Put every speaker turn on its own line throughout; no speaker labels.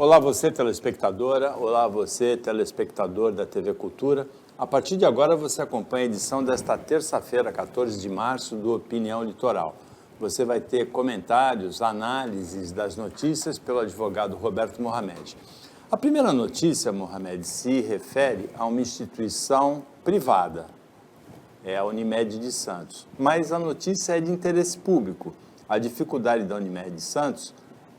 Olá você, telespectadora, olá você, telespectador da TV Cultura. A partir de agora você acompanha a edição desta terça-feira, 14 de março, do Opinião Litoral. Você vai ter comentários, análises das notícias pelo advogado Roberto Mohamed. A primeira notícia, Mohamed, se refere a uma instituição privada, é a Unimed de Santos. Mas a notícia é de interesse público. A dificuldade da Unimed de Santos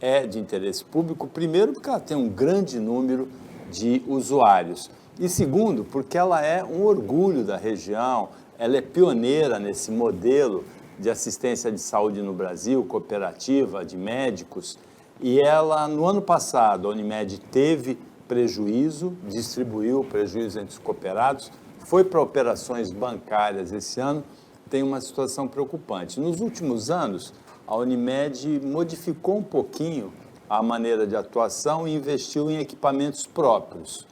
é de interesse público, primeiro, porque ela tem um grande número de usuários. E segundo, porque ela é um orgulho da região, ela é pioneira nesse modelo de assistência de saúde no Brasil, cooperativa de médicos. E ela, no ano passado, a Unimed teve prejuízo, distribuiu o prejuízo entre os cooperados, foi para operações bancárias esse ano, tem uma situação preocupante. Nos últimos anos, a Unimed modificou um pouquinho a maneira de atuação e investiu em equipamentos próprios.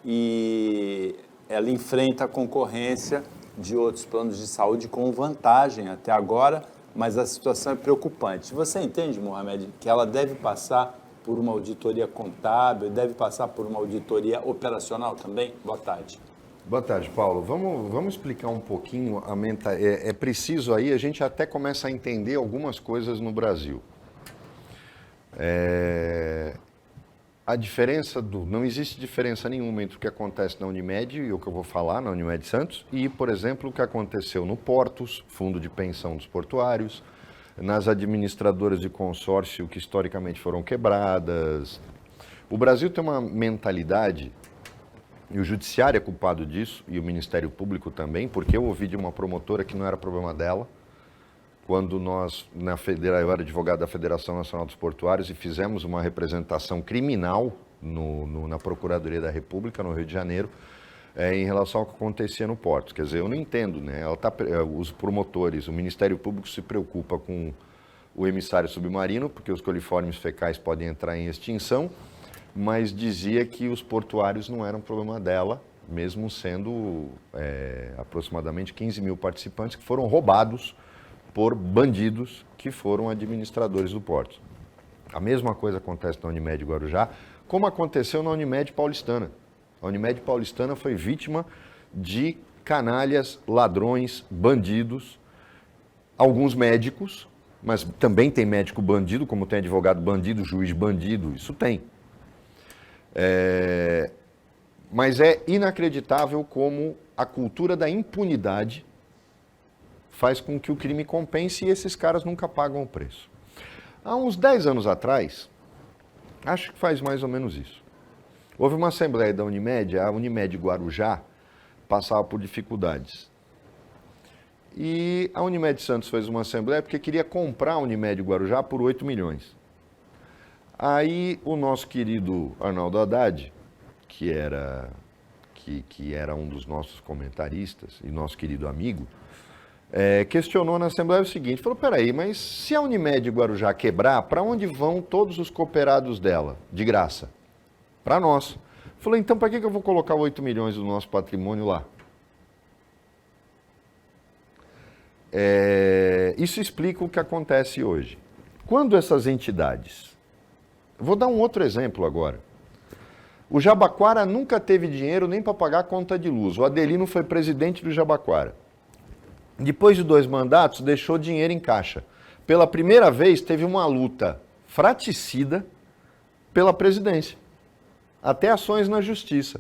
E ela enfrenta a concorrência de outros planos de saúde com vantagem até agora, mas a situação é preocupante. Você entende, Mohamed, que ela deve passar por uma auditoria contábil, deve passar por uma auditoria operacional também? Boa tarde.
Boa tarde, Paulo. Vamos explicar um pouquinho a é preciso aí, a gente até começa a entender algumas coisas no Brasil. A diferença não existe diferença nenhuma entre o que acontece na Unimed e o que eu vou falar na Unimed Santos e, por exemplo, o que aconteceu no Portos, fundo de pensão dos portuários, nas administradoras de consórcio que historicamente foram quebradas. O Brasil tem uma mentalidade, e o judiciário é culpado disso, e o Ministério Público também, porque eu ouvi de uma promotora que não era problema dela, quando nós, eu era advogado da Federação Nacional dos Portuários e fizemos uma representação criminal na Procuradoria da República, no Rio de Janeiro, em relação ao que acontecia no Porto. Quer dizer, eu não entendo, né? Os promotores, o Ministério Público se preocupa com o emissário submarino, porque os coliformes fecais podem entrar em extinção, mas dizia que os portuários não eram problema dela, mesmo sendo aproximadamente 15 mil participantes que foram roubados por bandidos que foram administradores do porto. A mesma coisa acontece na Unimed Guarujá, como aconteceu na Unimed Paulistana. A Unimed Paulistana foi vítima de canalhas, ladrões, bandidos, alguns médicos, mas também tem médico bandido, como tem advogado bandido, juiz bandido, isso tem. Mas é inacreditável como a cultura da impunidade faz com que o crime compense e esses caras nunca pagam o preço. Há uns 10 anos atrás, acho que faz mais ou menos isso, houve uma assembleia da Unimed, a Unimed Guarujá passava por dificuldades. E a Unimed Santos fez uma assembleia porque queria comprar a Unimed Guarujá por 8 milhões. Aí o nosso querido Arnaldo Haddad, que era um dos nossos comentaristas e nosso querido amigo, questionou na Assembleia o seguinte, falou, peraí, mas se a Unimed Guarujá quebrar, para onde vão todos os cooperados dela, de graça? Para nós. Falou, então para que eu vou colocar 8 milhões do nosso patrimônio lá? Isso explica o que acontece hoje. Quando essas entidades... Vou dar um outro exemplo agora. O Jabaquara nunca teve dinheiro nem para pagar a conta de luz. O Adelino foi presidente do Jabaquara. Depois de 2 mandatos, deixou dinheiro em caixa. Pela primeira vez, teve uma luta fraticida pela presidência. Até ações na justiça.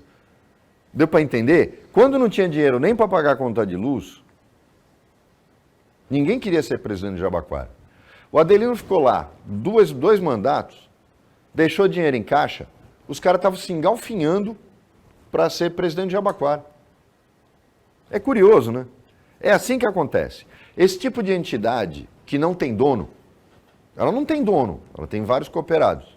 Deu para entender? Quando não tinha dinheiro nem para pagar a conta de luz, ninguém queria ser presidente do Jabaquara. O Adelino ficou lá 2 mandatos, deixou dinheiro em caixa, os caras estavam se engalfinhando para ser presidente de Jabaquara. É curioso, né? É assim que acontece. Esse tipo de entidade que não tem dono, ela não tem dono, ela tem vários cooperados.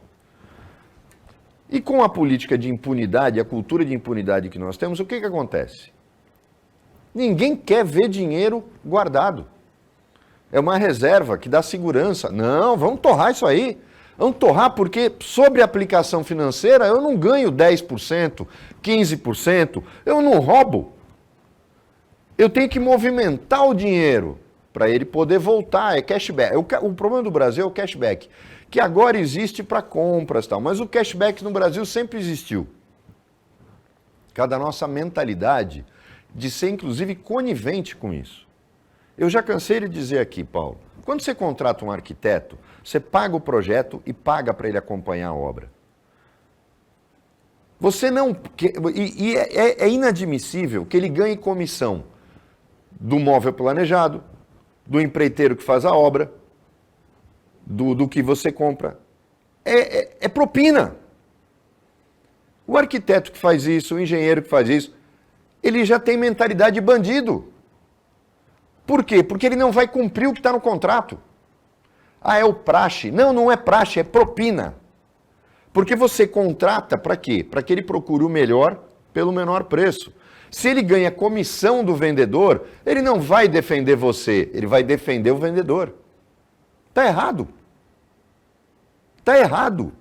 E com a política de impunidade, a cultura de impunidade que nós temos, o que acontece? Ninguém quer ver dinheiro guardado. É uma reserva que dá segurança. Não, vamos torrar isso aí. Vamos torrar porque sobre a aplicação financeira eu não ganho 10%, 15%, eu não roubo. Eu tenho que movimentar o dinheiro para ele poder voltar, é cashback. O problema do Brasil é o cashback, que agora existe para compras e tal, mas o cashback no Brasil sempre existiu. Cada nossa mentalidade de ser, inclusive, conivente com isso. Eu já cansei de dizer aqui, Paulo, quando você contrata um arquiteto, você paga o projeto e paga para ele acompanhar a obra. Você não... é inadmissível que ele ganhe comissão do móvel planejado, do empreiteiro que faz a obra, do que você compra. É propina. O arquiteto que faz isso, o engenheiro que faz isso, ele já tem mentalidade de bandido. Por quê? Porque ele não vai cumprir o que está no contrato. Ah, é o praxe. Não, não é praxe, é propina. Porque você contrata para quê? Para que ele procure o melhor pelo menor preço. Se ele ganha comissão do vendedor, ele não vai defender você, ele vai defender o vendedor. Está errado. Está errado.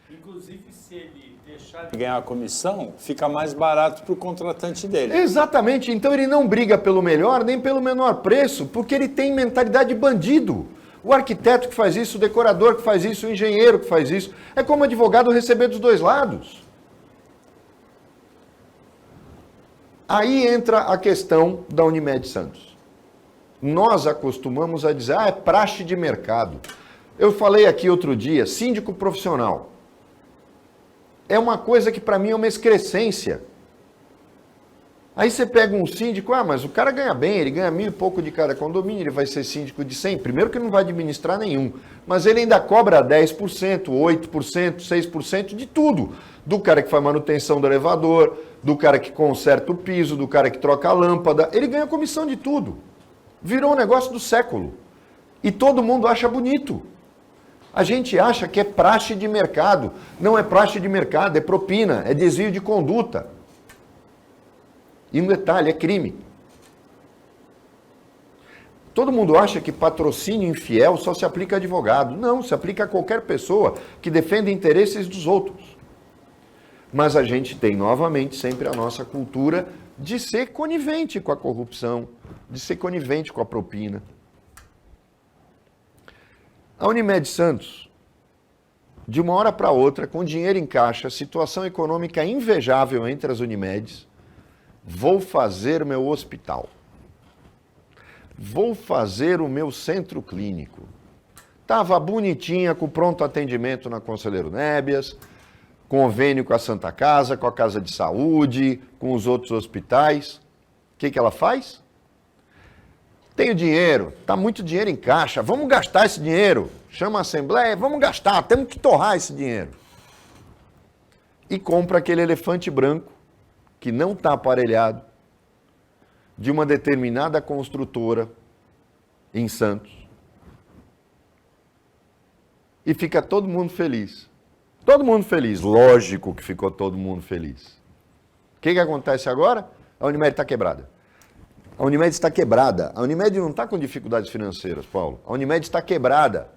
Inclusive, se ele deixar de ganhar a comissão, fica mais barato para o contratante dele.
Exatamente. Então ele não briga pelo melhor nem pelo menor preço, porque ele tem mentalidade de bandido. O arquiteto que faz isso, o decorador que faz isso, o engenheiro que faz isso. É como advogado receber dos dois lados. Aí entra a questão da Unimed Santos. Nós acostumamos a dizer, é praxe de mercado. Eu falei aqui outro dia, síndico profissional. É uma coisa que para mim é uma excrescência. Aí você pega um síndico, mas o cara ganha bem, ele ganha 1.000 e pouco de cada condomínio, ele vai ser síndico de 100. Primeiro que não vai administrar nenhum, mas ele ainda cobra 10%, 8%, 6% de tudo. Do cara que faz manutenção do elevador, do cara que conserta o piso, do cara que troca a lâmpada. Ele ganha comissão de tudo. Virou um negócio do século. E todo mundo acha bonito. A gente acha que é praxe de mercado. Não é praxe de mercado, é propina, é desvio de conduta. E no detalhe, é crime. Todo mundo acha que patrocínio infiel só se aplica a advogado. Não, se aplica a qualquer pessoa que defenda interesses dos outros. Mas a gente tem, novamente, sempre a nossa cultura de ser conivente com a corrupção, de ser conivente com a propina. A Unimed Santos, de uma hora para outra, com dinheiro em caixa, situação econômica invejável entre as Unimedes, vou fazer meu hospital. Vou fazer o meu centro clínico. Estava bonitinha, com pronto atendimento na Conselheiro Nébias, convênio com a Santa Casa, com a Casa de Saúde, com os outros hospitais. O que ela faz? Tenho dinheiro, está muito dinheiro em caixa, vamos gastar esse dinheiro. Chama a Assembleia, vamos gastar, temos que torrar esse dinheiro. E compra aquele elefante branco, que não está aparelhado, de uma determinada construtora em Santos. E fica todo mundo feliz. Todo mundo feliz. Lógico que ficou todo mundo feliz. O que acontece agora? A Unimed está quebrada. A Unimed está quebrada. A Unimed não está com dificuldades financeiras, Paulo. A Unimed está quebrada.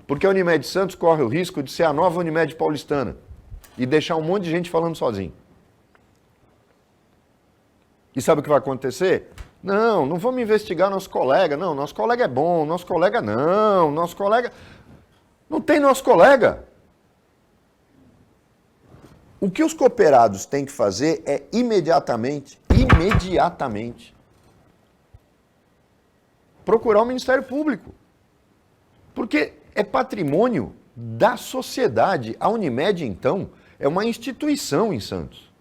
Porque a Unimed Santos corre o risco de ser a nova Unimed paulistana e deixar um monte de gente falando sozinho. E sabe o que vai acontecer? Não vamos investigar nosso colega. Não, nosso colega é bom, nosso colega não, nosso colega... Não tem nosso colega. O que os cooperados têm que fazer é imediatamente, procurar o Ministério Público. Porque é patrimônio da sociedade. A Unimed, então, é uma instituição em Santos.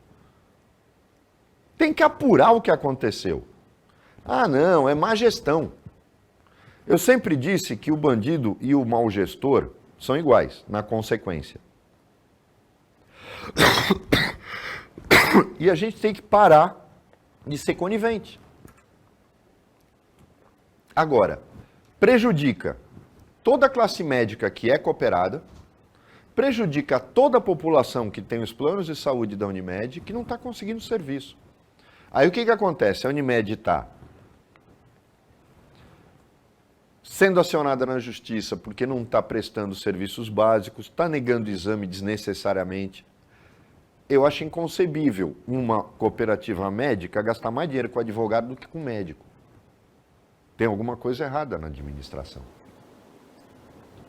Tem que apurar o que aconteceu. Ah, não, é má gestão. Eu sempre disse que o bandido e o mau gestor são iguais, na consequência. E a gente tem que parar de ser conivente. Agora, prejudica toda a classe médica que é cooperada, prejudica toda a população que tem os planos de saúde da Unimed que não está conseguindo serviço. Aí o que acontece? A Unimed está sendo acionada na justiça porque não está prestando serviços básicos, está negando exame desnecessariamente. Eu acho inconcebível uma cooperativa médica gastar mais dinheiro com advogado do que com médico. Tem alguma coisa errada na administração.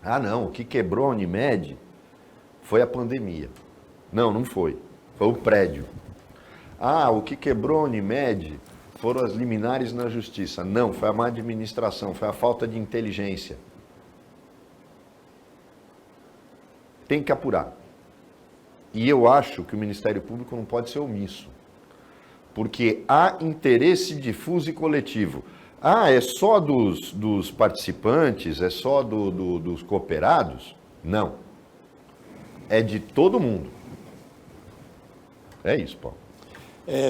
Ah, não, o que quebrou a Unimed foi a pandemia. Não, não foi. Foi o prédio. Ah, o que quebrou a Unimed foram as liminares na justiça. Não, foi a má administração, foi a falta de inteligência. Tem que apurar. E eu acho que o Ministério Público não pode ser omisso. Porque há interesse difuso e coletivo. Ah, é só dos participantes? É só dos cooperados? Não. É de todo mundo. É isso, Paulo.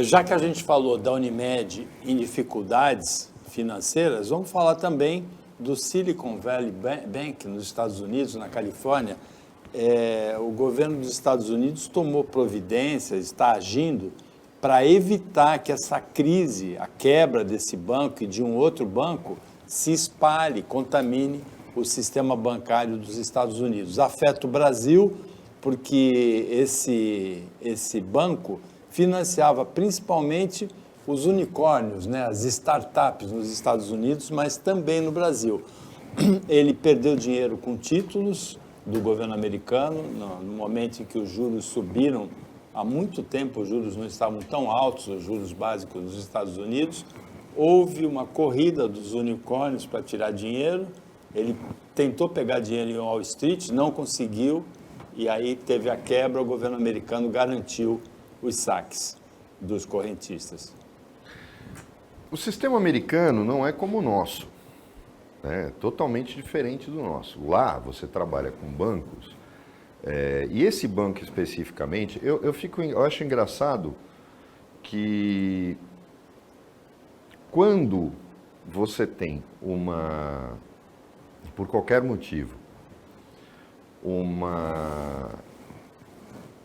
Já que a gente falou da Unimed em dificuldades financeiras, vamos falar também do Silicon Valley Bank nos Estados Unidos, na Califórnia. O governo dos Estados Unidos tomou providências, está agindo para evitar que essa crise, a quebra desse banco e de um outro banco, se espalhe, contamine o sistema bancário dos Estados Unidos. Afeta o Brasil porque esse banco financiava principalmente os unicórnios, né, as startups nos Estados Unidos, mas também no Brasil. Ele perdeu dinheiro com títulos do governo americano, no momento em que os juros subiram. Há muito tempo os juros não estavam tão altos, os juros básicos dos Estados Unidos. Houve uma corrida dos unicórnios para tirar dinheiro. Ele tentou pegar dinheiro em Wall Street, não conseguiu, e aí teve a quebra. O governo americano garantiu os saques dos correntistas.
O sistema americano não é como o nosso, né? Totalmente diferente do nosso. Lá você trabalha com bancos, e esse banco especificamente, eu acho engraçado que quando você tem por qualquer motivo, uma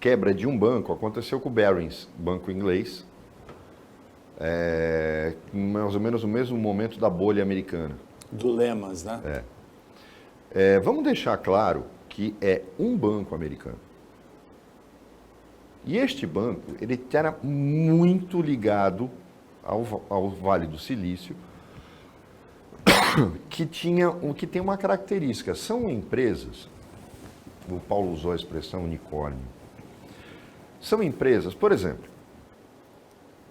quebra de um banco, aconteceu com o Barings, banco inglês, mais ou menos no mesmo momento da bolha americana.
Do Lehman, né?
Vamos deixar claro que é um banco americano. E este banco, ele era muito ligado ao Vale do Silício, que tem uma característica. São empresas, o Paulo usou a expressão unicórnio, são empresas, por exemplo,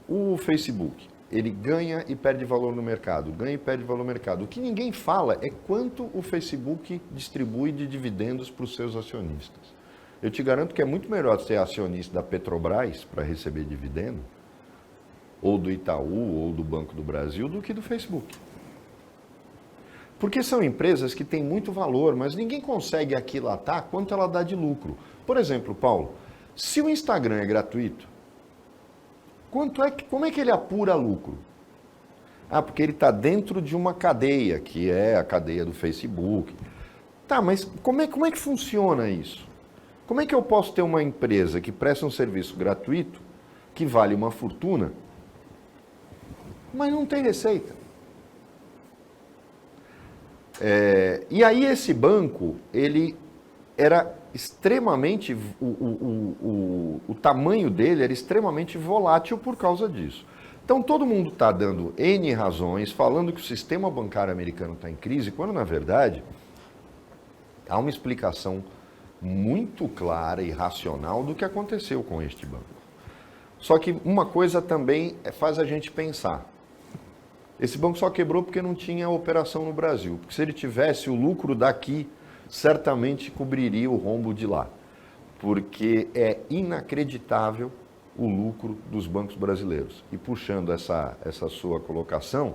o Facebook, ele ganha e perde valor no mercado, ganha e perde valor no mercado. O que ninguém fala é quanto o Facebook distribui de dividendos para os seus acionistas. Eu te garanto que é muito melhor ser acionista da Petrobras para receber dividendo, ou do Itaú, ou do Banco do Brasil, do que do Facebook. Porque são empresas que têm muito valor, mas ninguém consegue aquilatar quanto ela dá de lucro. Por exemplo, Paulo, se o Instagram é gratuito, como é que ele apura lucro? Ah, porque ele está dentro de uma cadeia, que é a cadeia do Facebook. Tá, mas como é que funciona isso? Como é que eu posso ter uma empresa que presta um serviço gratuito, que vale uma fortuna, mas não tem receita? E aí esse banco, ele era extremamente, o tamanho dele era extremamente volátil por causa disso. Então todo mundo está dando N razões, falando que o sistema bancário americano está em crise, quando na verdade há uma explicação muito clara e racional do que aconteceu com este banco. Só que uma coisa também faz a gente pensar. Esse banco só quebrou porque não tinha operação no Brasil. Porque se ele tivesse, o lucro daqui certamente cobriria o rombo de lá. Porque é inacreditável o lucro dos bancos brasileiros. E puxando essa sua colocação,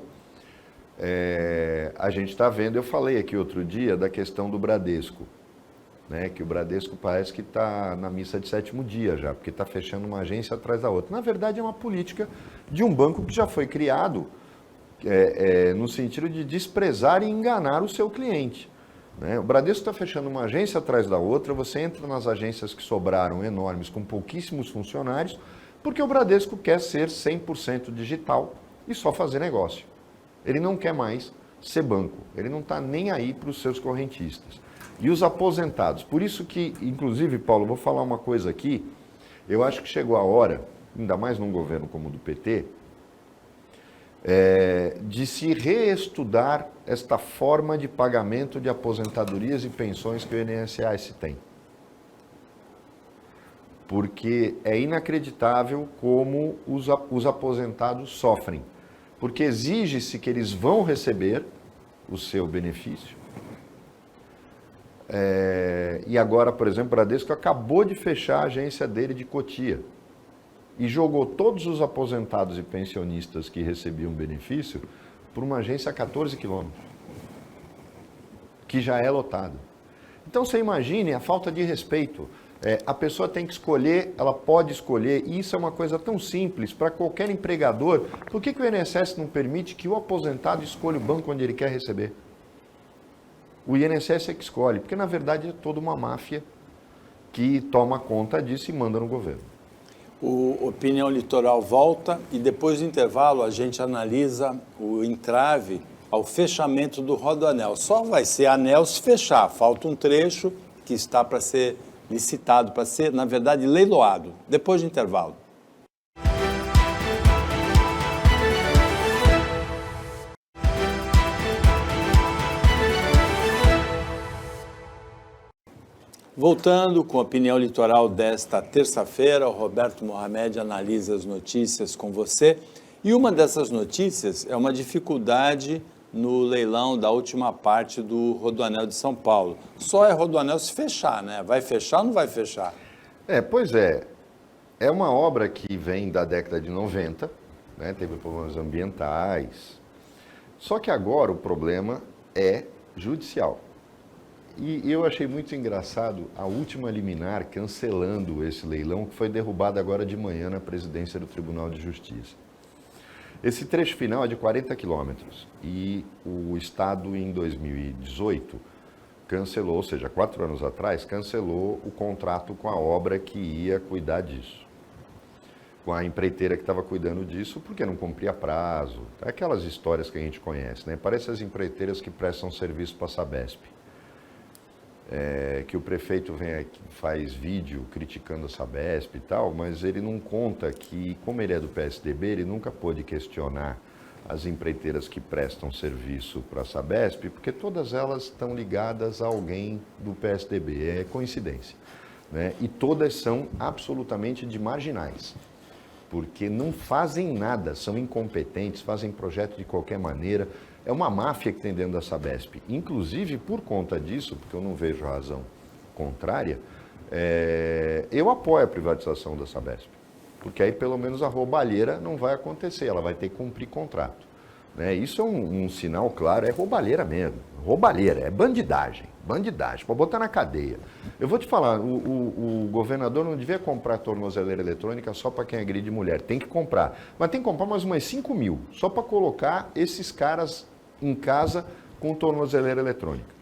a gente está vendo, eu falei aqui outro dia da questão do Bradesco, né, que o Bradesco parece que está na missa de sétimo dia já, porque está fechando uma agência atrás da outra. Na verdade, é uma política de um banco que já foi criado no sentido de desprezar e enganar o seu cliente. Né? O Bradesco está fechando uma agência atrás da outra, você entra nas agências que sobraram enormes, com pouquíssimos funcionários, porque o Bradesco quer ser 100% digital e só fazer negócio. Ele não quer mais ser banco, ele não está nem aí para os seus correntistas. E os aposentados, por isso que, inclusive, Paulo, vou falar uma coisa aqui, eu acho que chegou a hora, ainda mais num governo como o do PT, de se reestudar esta forma de pagamento de aposentadorias e pensões que o INSS tem. Porque é inacreditável como os aposentados sofrem. Porque exige-se que eles vão receber o seu benefício. E agora, por exemplo, o Bradesco acabou de fechar a agência dele de Cotia e jogou todos os aposentados e pensionistas que recebiam benefício para uma agência a 14 quilômetros, que já é lotada. Então, você imagine a falta de respeito. A pessoa tem que escolher, ela pode escolher, e isso é uma coisa tão simples para qualquer empregador. Por que o INSS não permite que o aposentado escolha o banco onde ele quer receber? O INSS é que escolhe, porque na verdade é toda uma máfia que toma conta disso e manda no governo.
O Opinião Litoral volta e depois do intervalo a gente analisa o entrave ao fechamento do Rodoanel. Só vai ser anel se fechar, falta um trecho que está para ser licitado, para ser, na verdade, leiloado. Depois do intervalo. Voltando com a Opinião Litoral desta terça-feira, o Roberto Mohamed analisa as notícias com você. E uma dessas notícias é uma dificuldade no leilão da última parte do Rodoanel de São Paulo. Só é Rodoanel se fechar, né? Vai fechar ou não vai fechar?
Pois é. É uma obra que vem da década de 90, né? Teve problemas ambientais. Só que agora o problema é judicial. E eu achei muito engraçado a última liminar cancelando esse leilão, que foi derrubado agora de manhã na presidência do Tribunal de Justiça. Esse trecho final é de 40 quilômetros e o Estado, em 2018, cancelou, ou seja, 4 anos atrás, cancelou o contrato com a obra que ia cuidar disso. Com a empreiteira que estava cuidando disso, porque não cumpria prazo. Aquelas histórias que a gente conhece, né? Parece as empreiteiras que prestam serviço para a Sabesp. Que o prefeito vem aqui, faz vídeo criticando a Sabesp e tal, mas ele não conta que, como ele é do PSDB, ele nunca pôde questionar as empreiteiras que prestam serviço para a Sabesp, porque todas elas estão ligadas a alguém do PSDB, é coincidência, né? E todas são absolutamente de marginais, porque não fazem nada, são incompetentes, fazem projeto de qualquer maneira. É uma máfia que tem dentro da Sabesp. Inclusive, por conta disso, porque eu não vejo razão contrária, eu apoio a privatização da Sabesp. Porque aí, pelo menos, a roubalheira não vai acontecer, ela vai ter que cumprir contrato. Né? Isso é um sinal claro, é roubalheira mesmo. Roubalheira, é bandidagem, para botar na cadeia. Eu vou te falar, o governador não devia comprar tornozeleira eletrônica só para quem agride mulher, tem que comprar. Mas tem que comprar mais umas 5 mil, só para colocar esses caras em casa com tornozeleira eletrônica.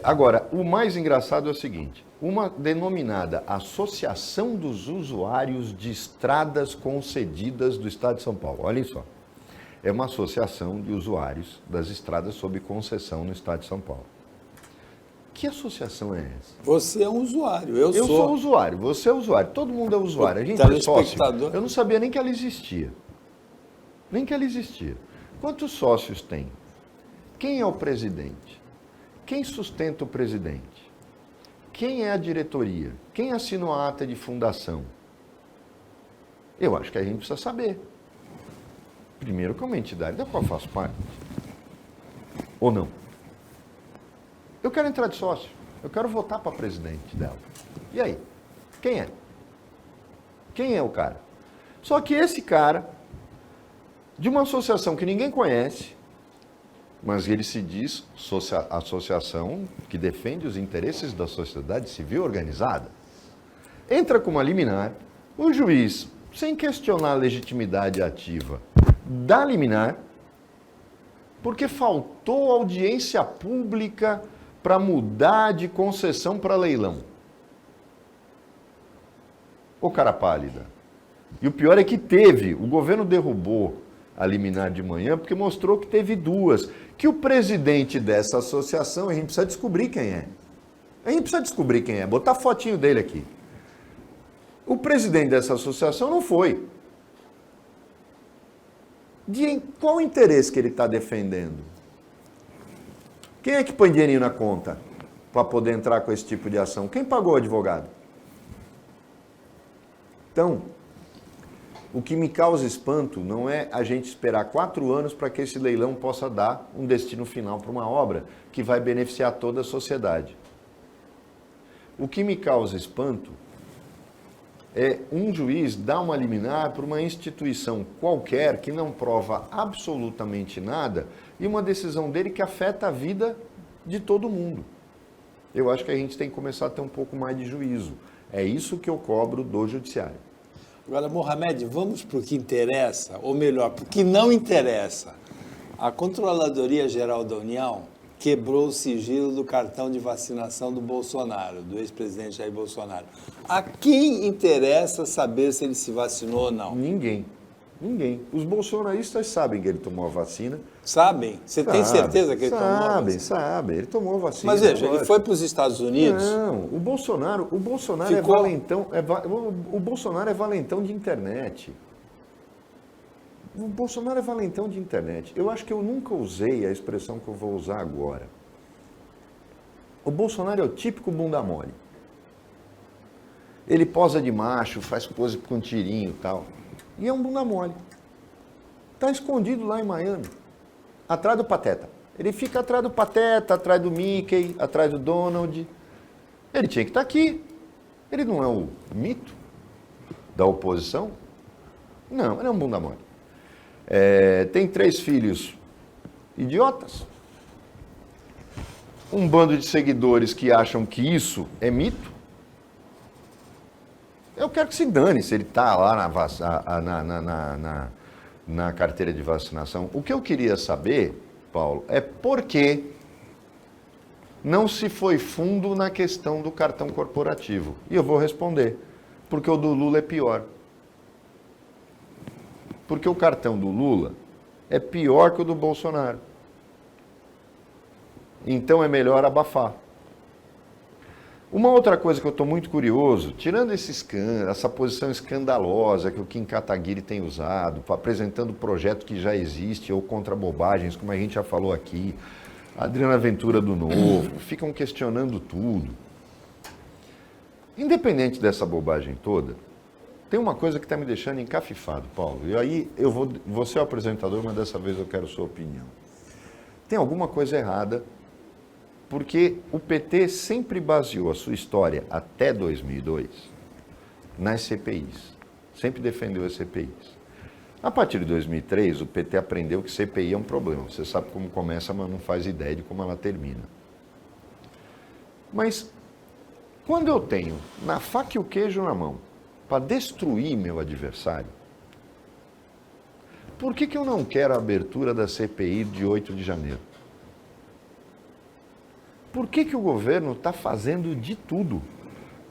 Agora, o mais engraçado é o seguinte, uma denominada Associação dos Usuários de Estradas Concedidas do Estado de São Paulo, olhem só, é uma associação de usuários das estradas sob concessão no Estado de São Paulo. Que associação é essa?
Você é um usuário, eu
sou usuário, você é usuário, todo mundo é usuário, a gente é sócio. Eu não sabia nem que ela existia. Quantos sócios tem? Quem é o presidente? Quem sustenta o presidente? Quem é a diretoria? Quem assinou a ata de fundação? Eu acho que a gente precisa saber. Primeiro, que é uma entidade da qual eu faço parte. Ou não? Eu quero entrar de sócio. Eu quero votar para presidente dela. E aí? Quem é? Quem é o cara? Só que esse cara, de uma associação que ninguém conhece, mas ele se diz associação que defende os interesses da sociedade civil organizada, entra com uma liminar, o juiz, sem questionar a legitimidade ativa da liminar, porque faltou audiência pública para mudar de concessão para leilão. Ô cara pálida. E o pior é que teve, o governo derrubou a liminar de manhã porque mostrou que teve duas, que o presidente dessa associação, a gente precisa descobrir quem é. Botar a fotinho dele aqui. O presidente dessa associação não foi. Qual o interesse que ele está defendendo? Quem é que põe dinheirinho na conta para poder entrar com esse tipo de ação? Quem pagou o advogado? Então, o que me causa espanto não é a gente esperar 4 anos para que esse leilão possa dar um destino final para uma obra que vai beneficiar toda a sociedade. O que me causa espanto é um juiz dar uma liminar para uma instituição qualquer que não prova absolutamente nada e uma decisão dele que afeta a vida de todo mundo. Eu acho que a gente tem que começar a ter um pouco mais de juízo. É isso que eu cobro do judiciário.
Agora, Mohamed, vamos para o que interessa, ou melhor, para o que não interessa. A Controladoria Geral da União quebrou o sigilo do cartão de vacinação do Bolsonaro, do ex-presidente Jair Bolsonaro. A quem interessa saber se ele se vacinou ou não?
Ninguém. Os bolsonaristas sabem que ele tomou a vacina.
Sabem? Você tem certeza que ele tomou a vacina?
Sabem. Ele tomou a vacina.
Mas veja, ele foi para os Estados Unidos?
Não, o Bolsonaro é valentão. O Bolsonaro é valentão de internet. O Bolsonaro é valentão de internet. Eu acho que eu nunca usei a expressão que eu vou usar agora. O Bolsonaro é o típico bunda mole. Ele posa de macho, faz pose com tirinho e tal. E é um bunda mole. Está escondido lá em Miami, atrás do Pateta. Ele fica atrás do Pateta, atrás do Mickey, atrás do Donald. Ele tinha que estar aqui. Ele não é o mito da oposição? Não, ele é um bunda mole. Tem 3 filhos idiotas. Um bando de seguidores que acham que isso é mito. Eu quero que se dane se ele está lá na carteira de vacinação. O que eu queria saber, Paulo, é por que não se foi fundo na questão do cartão corporativo. E eu vou responder. Porque o do Lula é pior. Porque o cartão do Lula é pior que o do Bolsonaro. Então é melhor abafar. Uma outra coisa que eu estou muito curioso, tirando essa posição escandalosa que o Kim Kataguiri tem usado, apresentando projeto que já existe ou contra bobagens, como a gente já falou aqui, a Adriana Ventura do Novo, ficam questionando tudo. Independente dessa bobagem toda, tem uma coisa que está me deixando encafifado, Paulo. E aí eu vou ser o apresentador, mas dessa vez eu quero sua opinião. Tem alguma coisa errada, porque o PT sempre baseou a sua história até 2002 nas CPIs. Sempre defendeu as CPIs. A partir de 2003, o PT aprendeu que CPI é um problema. Você sabe como começa, mas não faz ideia de como ela termina. Mas quando eu tenho na faca e o queijo na mão para destruir meu adversário, por que eu não quero a abertura da CPI de 8 de janeiro? Por que o governo está fazendo de tudo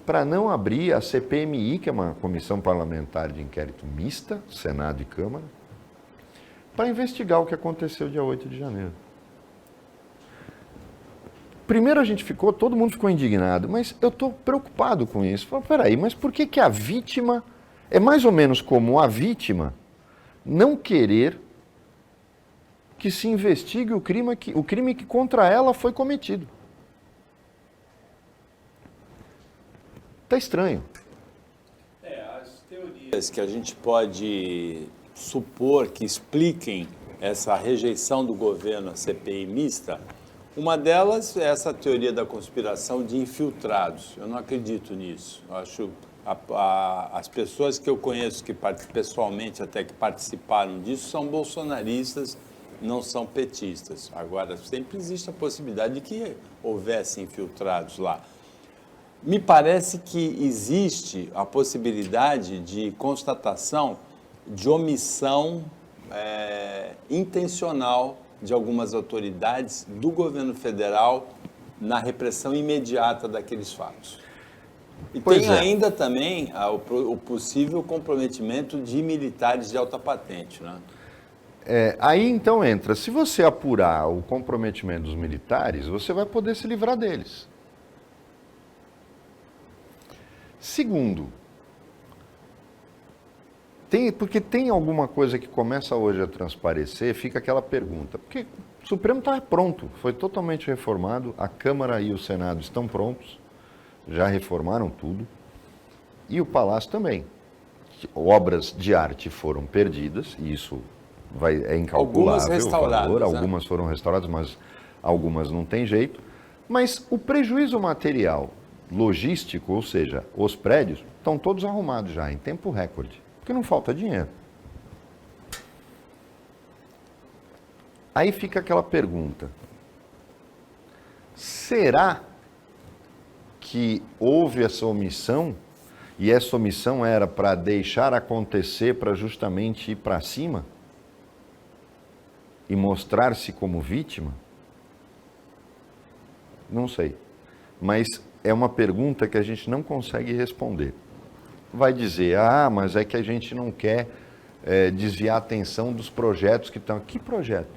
para não abrir a CPMI, que é uma comissão parlamentar de inquérito mista, Senado e Câmara, para investigar o que aconteceu dia 8 de janeiro? Primeiro todo mundo ficou indignado, mas eu estou preocupado com isso. Falei, peraí, mas por que a vítima, é mais ou menos como a vítima não querer que se investigue o crime que contra ela foi cometido? Está estranho.
As teorias que a gente pode supor que expliquem essa rejeição do governo à CPI mista, uma delas é essa teoria da conspiração de infiltrados. Eu não acredito nisso. Eu acho as pessoas que eu conheço pessoalmente até que participaram disso são bolsonaristas, não são petistas. Agora, sempre existe a possibilidade de que houvesse infiltrados lá. Me parece que existe a possibilidade de constatação de omissão intencional de algumas autoridades do governo federal na repressão imediata daqueles fatos. E tem ainda também o possível comprometimento de militares de alta patente, né?
Aí então entra, se você apurar o comprometimento dos militares, você vai poder se livrar deles. Segundo, Porque tem alguma coisa que começa hoje a transparecer, fica aquela pergunta. Porque o Supremo está pronto, foi totalmente reformado, a Câmara e o Senado estão prontos, já reformaram tudo, e o Palácio também. Obras de arte foram perdidas, e isso é incalculável.
Algumas restauradas.
O valor, algumas foram restauradas, mas algumas não tem jeito. Mas o prejuízo material, logístico, ou seja, os prédios, estão todos arrumados já, em tempo recorde. Porque não falta dinheiro. Aí fica aquela pergunta. Será que houve essa omissão e essa omissão era para deixar acontecer, para justamente ir para cima e mostrar-se como vítima? Não sei. Mas é uma pergunta que a gente não consegue responder. Vai dizer, mas é que a gente não quer desviar a atenção dos projetos que estão... Que projeto?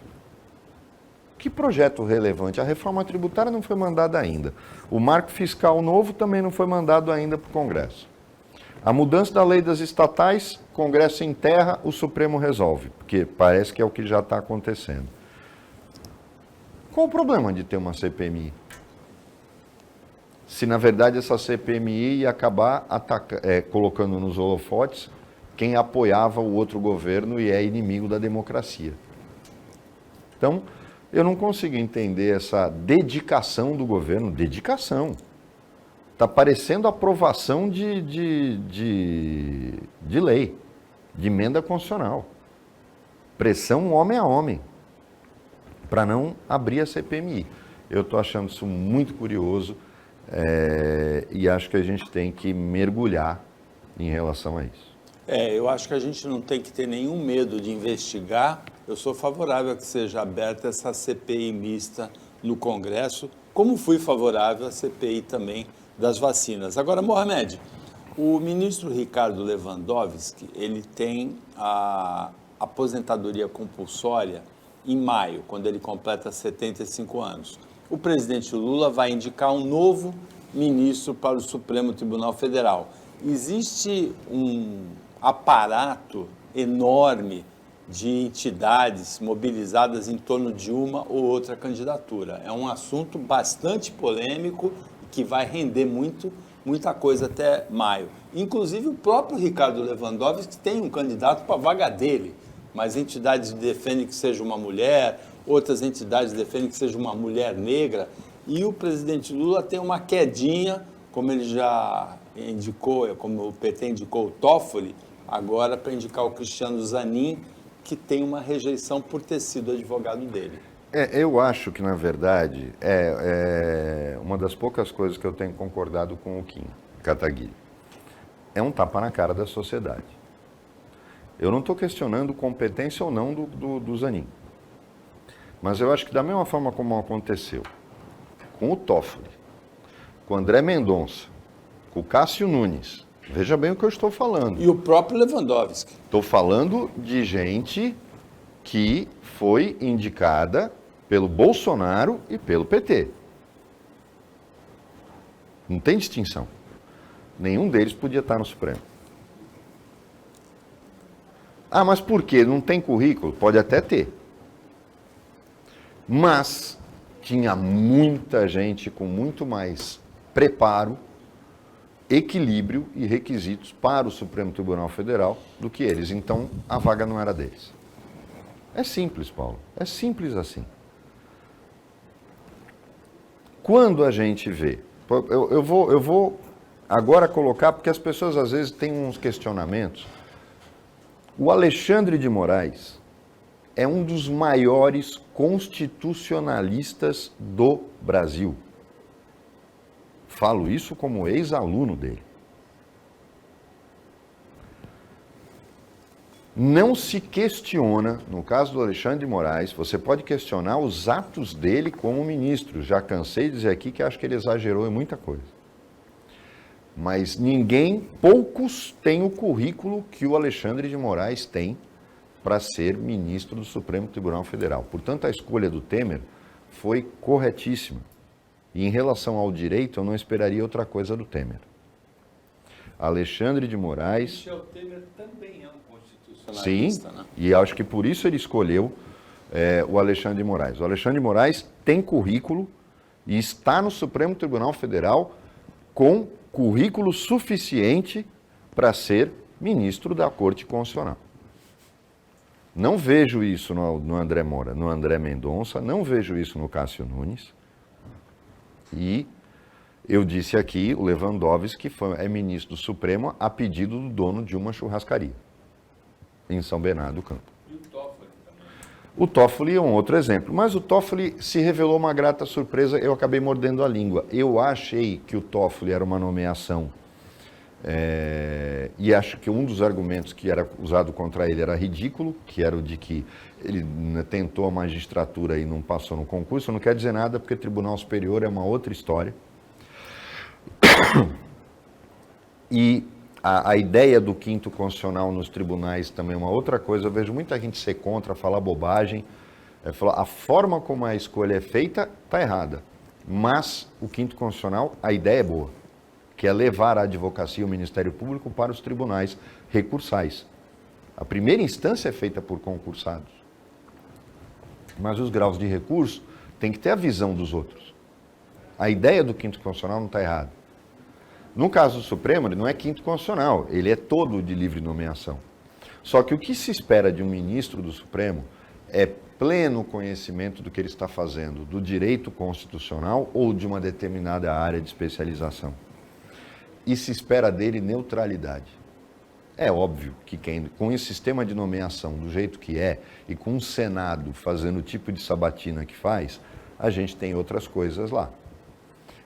Que projeto relevante? A reforma tributária não foi mandada ainda. O marco fiscal novo também não foi mandado ainda para o Congresso. A mudança da lei das estatais, o Congresso enterra, o Supremo resolve, porque parece que é o que já está acontecendo. Qual o problema de ter uma CPMI? Se, na verdade, essa CPMI ia acabar colocando nos holofotes quem apoiava o outro governo e é inimigo da democracia. Então, eu não consigo entender essa dedicação do governo. Dedicação. Está parecendo aprovação de lei, de emenda constitucional. Pressão homem a homem, para não abrir a CPMI. Eu estou achando isso muito curioso. E acho que a gente tem que mergulhar em relação a isso.
Eu acho que a gente não tem que ter nenhum medo de investigar. Eu sou favorável a que seja aberta essa CPI mista no Congresso, como fui favorável à CPI também das vacinas. Agora, Mohamed, o ministro Ricardo Lewandowski, ele tem a aposentadoria compulsória em maio, quando ele completa 75 anos. O presidente Lula vai indicar um novo ministro para o Supremo Tribunal Federal. Existe um aparato enorme de entidades mobilizadas em torno de uma ou outra candidatura. É um assunto bastante polêmico que vai render muita coisa até maio. Inclusive o próprio Ricardo Lewandowski tem um candidato para a vaga dele, mas entidades defendem que seja uma mulher, outras entidades defendem que seja uma mulher negra, e o presidente Lula tem uma quedinha, como ele já indicou, como o PT indicou o Toffoli, agora para indicar o Cristiano Zanin, que tem uma rejeição por ter sido advogado dele.
Eu acho que, na verdade, uma das poucas coisas que eu tenho concordado com o Kim Kataguiri. É um tapa na cara da sociedade. Eu não estou questionando competência ou não do Zanin. Mas eu acho que da mesma forma como aconteceu com o Toffoli, com o André Mendonça, com o Cássio Nunes, veja bem o que eu estou falando.
E o próprio Lewandowski.
Estou falando de gente que foi indicada pelo Bolsonaro e pelo PT. Não tem distinção. Nenhum deles podia estar no Supremo. Mas por quê? Não tem currículo? Pode até ter. Mas tinha muita gente com muito mais preparo, equilíbrio e requisitos para o Supremo Tribunal Federal do que eles. Então, a vaga não era deles. É simples, Paulo. É simples assim. Quando a gente vê... Eu vou agora colocar, porque as pessoas às vezes têm uns questionamentos. O Alexandre de Moraes é um dos maiores constitucionalistas do Brasil. Falo isso como ex-aluno dele. Não se questiona, no caso do Alexandre de Moraes, você pode questionar os atos dele como ministro. Já cansei de dizer aqui que acho que ele exagerou em muita coisa. Mas poucos têm o currículo que o Alexandre de Moraes tem para ser ministro do Supremo Tribunal Federal. Portanto, a escolha do Temer foi corretíssima. E em relação ao direito, eu não esperaria outra coisa do Temer. Alexandre de Moraes...
Michel Temer também é um
Sim,
constitucionalista, né?
e acho que por isso ele escolheu o Alexandre de Moraes. O Alexandre de Moraes tem currículo e está no Supremo Tribunal Federal com currículo suficiente para ser ministro da Corte Constitucional. Não vejo isso no André Moura, no André Mendonça, não vejo isso no Cássio Nunes. E eu disse aqui, o Lewandowski é ministro do Supremo a pedido do dono de uma churrascaria em São Bernardo do Campo.
E o Toffoli também.
O Toffoli é um outro exemplo, mas o Toffoli se revelou uma grata surpresa, eu acabei mordendo a língua. Eu achei que o Toffoli era uma nomeação, e acho que um dos argumentos que era usado contra ele era ridículo, que era o de que ele tentou a magistratura e não passou no concurso. Não quer dizer nada, porque Tribunal Superior é uma outra história. E a ideia do quinto constitucional nos tribunais também é uma outra coisa. Eu vejo muita gente ser contra, falar bobagem. Falar, a forma como a escolha é feita está errada. Mas o quinto constitucional, a ideia é boa, que é levar a advocacia e o Ministério Público para os tribunais recursais. A primeira instância é feita por concursados. Mas os graus de recurso têm que ter a visão dos outros. A ideia do quinto constitucional não está errada. No caso do Supremo, ele não é quinto constitucional, ele é todo de livre nomeação. Só que o que se espera de um ministro do Supremo é pleno conhecimento do que ele está fazendo, do direito constitucional ou de uma determinada área de especialização. E se espera dele neutralidade. É óbvio que com esse sistema de nomeação do jeito que é, e com um Senado fazendo o tipo de sabatina que faz, a gente tem outras coisas lá.